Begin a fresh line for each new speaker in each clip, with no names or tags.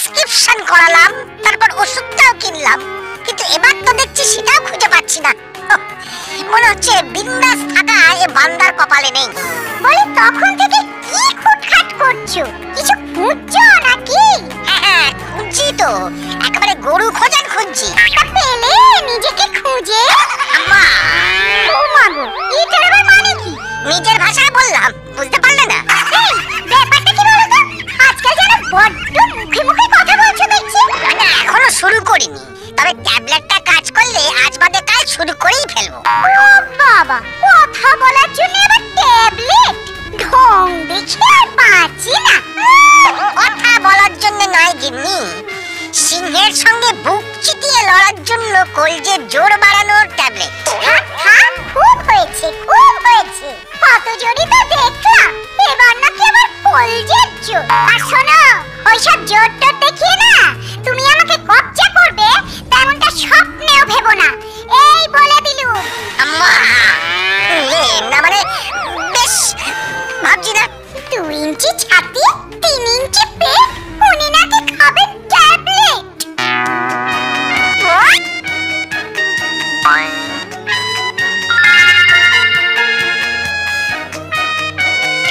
Prescription করালাম, তারপর ওষুধটাও কিনলাম, কিন্তু এবার তো দেখছি সেটাও খুঁজে পাচ্ছি না। মনে হচ্ছে বিন্দাস থাকা এ বান্দার কপালে নেই।
বলে তখন থেকে কি খুটখাট করছো, কিছু খুঁজছো নাকি?
হ্যাঁ, খুঁজছি তো, একেবারে গরু খোঁজান খুঁজছি।
তা পেলে নিজেকে খুঁজে?
আম্মা,
ও মাগো, এটার আবার মানে কি?
নিজের ভাষায় বললাম, বুঝতে পারলে না?
এই, ব্যাপারটা কি বলো তো? আজকাল যেন বড্ড মুখে মুখে কথা বলছো দেখছি।
না, এখনো শুরু করিনি, তবে ট্যাবলেটটা কাজ করলে আজ বাদে কাল শুরু করেই ফেলবো।
ও বাবা, কথা বলার জন্য আবার ট্যাবলেট? ঢং দেখে আর বাঁচি না।
কথা বলার জন্য নয় গিন্নি, সিংহের সঙ্গে বুক চিতিয়ে লড়ার জন্য কলজের জোর বাড়ানোর ট্যাবলেট।
থাক থাক, খুব হয়েছে খুব হয়েছে, কত জোরই তো দেখলাম, এবার নাকি আবার কলজের জোর। আর শোনো, ওইসব জোর টোর দেখিয়ে না তুমি আমাকে কবজা করবে তেমনটা স্বপ্নেও ভেবো না, এই বলে দিলুম।
আম্মা, না মানে বেশ ভাবছি না।
2 ইঞ্চি ছাতি, 3 ইঞ্চি পেট, উনি নাকি খাবেন ট্যাবলেট।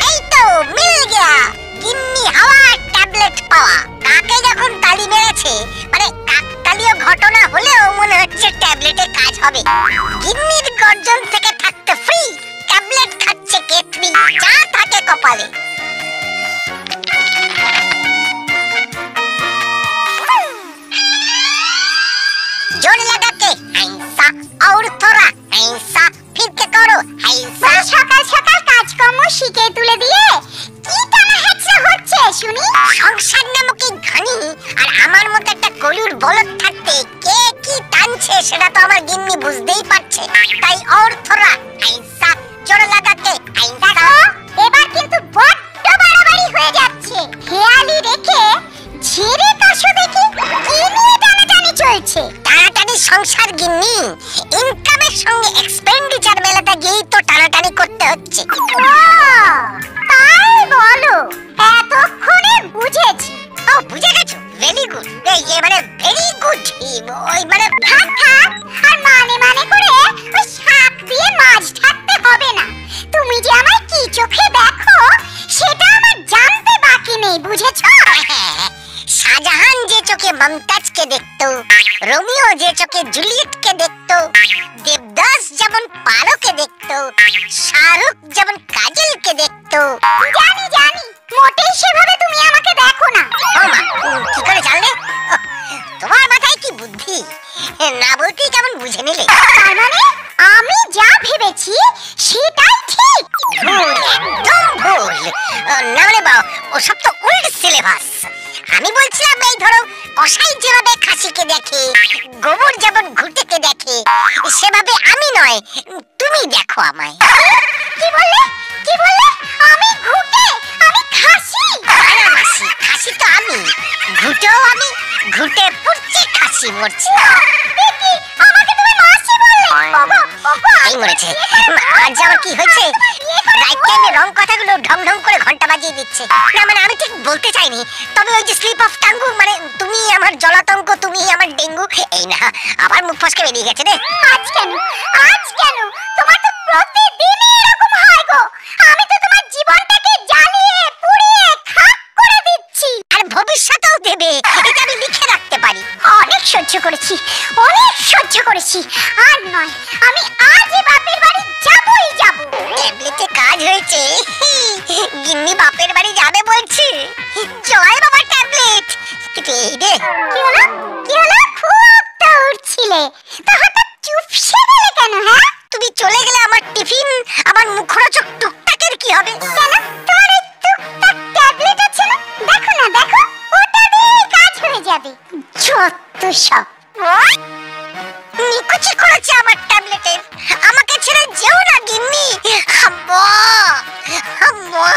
এই তো মিল গয়া, গিন্নি হাওয়া ট্যাবলেট পাওয়া। কাকে যখন তালি মেরেছে, মানে কাকতালীয় ঘটনা হলেও মনে হচ্ছে ট্যাবলেটে কাজ হবে। গিন্নির গর্জন থেকে থাকতে ফ্রি, ট্যাবলেট খাচ্ছে কেতনি, যা থাকে কপালে। जोर लगा के ऐसा और थोड़ा ऐसा फिर के करो ऐसा।
সকাল সকাল কাজকর্ম শিখে তুলে দিয়ে কি টানা হেঁচড়া হচ্ছে শুনি?
সংসার নামকে ঘানি আর আমার মতো একটা গরুর বলদ থাকতে কে কি টানছে সেটা তো আমার গিন্নি বুঝতেই পারছে। তাই और थोड़ा ऐसा जोर लगा के ऐसा।
এবার কিন্তু বড্ড বাড়াবাড়ি হয়ে যাচ্ছে, খেয়ালি রেখে ঝেড়ে কাশো দেখি কি নিয়ে টানাটানি চলছে।
টানাটানি সংসার গিন্নি, ইনকামের সঙ্গে এক্সপেন্ডিচার মেলাতে গিয়েই তো টানাটানি করতে হচ্ছে।
ও, তাই বলো, এতক্ষণে বুঝেছি।
ও, বুঝে গেছো? Very good. এই মানে ভেরি গুড। ওই মানে
থাক থাক, আর মানে করে ওই শাক দিয়ে মাছ ঢাকতে হবে না। তুমি যে আমায় কি চোখে দেখো সেটা আমার জানতে বাকি নেই, বুঝেছো?
শাহজাহান যে চোখে মমতাজকে দেখতো, রোমিও যে চোখে জুলিয়েটকে দেখতো, দেবদাস যেমন পারোকে দেখতো, শাহরুখ যেমন কাজলকে দেখতো।
জানি জানি, মোটেই সেভাবে তুমি আমাকে দেখো না।
ও মা, কি করে জানলে? তোমার মাথায় কি বুদ্ধি, না বলতেই কেমন বুঝে নিলে।
তার মানে আমি যা ভেবেছি সেটাই ঠিক?
ভুল, একদম ভুল। না মানে ওসব তো ওল্ড সিলেবাস। আমি বলছিলাম এই ধরো কসাই যেভাবে খাসিকে দেখে, গোবর যেমন ঘুটেকে দেখে, সেভাবে আমি নয় তুমি দেখো আমায়।
কি বললে কি বললে? আমি ঘুটে, আমি খাসি?
মাসি, খাসি তো আমি, ঘুটেও আমি, ঘুটে পড়ছে খাসি মরছে।
দেখি, আমাকে তুমি মাসি বললে? বাবা বাবা,
এই মরেছে। আজ আমার কি হয়েছে, রাইট টাইমে রং কথাগুলো ঢং ঢং করে ঘন্টা বাজিয়ে দিচ্ছে। না মানে আমি ঠিক বলতে চাইনি, তবে ওই যে স্লিপ অফ টাঙ্গু, মানে তুমি আমার জলাতঙ্ক, তুমি আমার ডেঙ্গু, এই না আবার মুখ ফসকে বেরিয়ে গেছে রে।
আজ কেন আজ কেন? তোমার তো প্রতিদিনই এরকম হয় গো। আমি তো তোমার জীবনটাকে জ্বালিয়ে পুড়িয়ে খাক করে দিচ্ছি।
আর ভবিষ্যতেও দেবে, এটা আমি লিখে রাখতে পারি।
অনেক সহ্য করেছি, অনেক সহ্য করেছি, আর নয়, আমি আজই বাপের বাড়ি যাবই যাব।
ট্যাবলেটে কাজ হয়েছে, গিন্নি বাপের বাড়ি যাবে বলছে। জয় বাবা ট্যাবলেট। এই রে,
কি হলো কি হলো? খুব তো উঠছিলে, তা হঠাৎ চুপসে গেলে কেন? হ্যাঁ,
তুমি চলে গেলে আমার টিফিন, আমার মুখরোচক টুকটাকের কি হবে?
কেন? তোমার ওই টুকটাক ট্যাবলেট আছে না, দেখো না দেখো, ওটা দিয়ে কাজ হয়ে যাবে। যত সব
নিকুচি করেছে আমার ট্যাবলেটের। আমাকে ছেড়ে যেও না গিন্নি। আম্মা, আম্মা।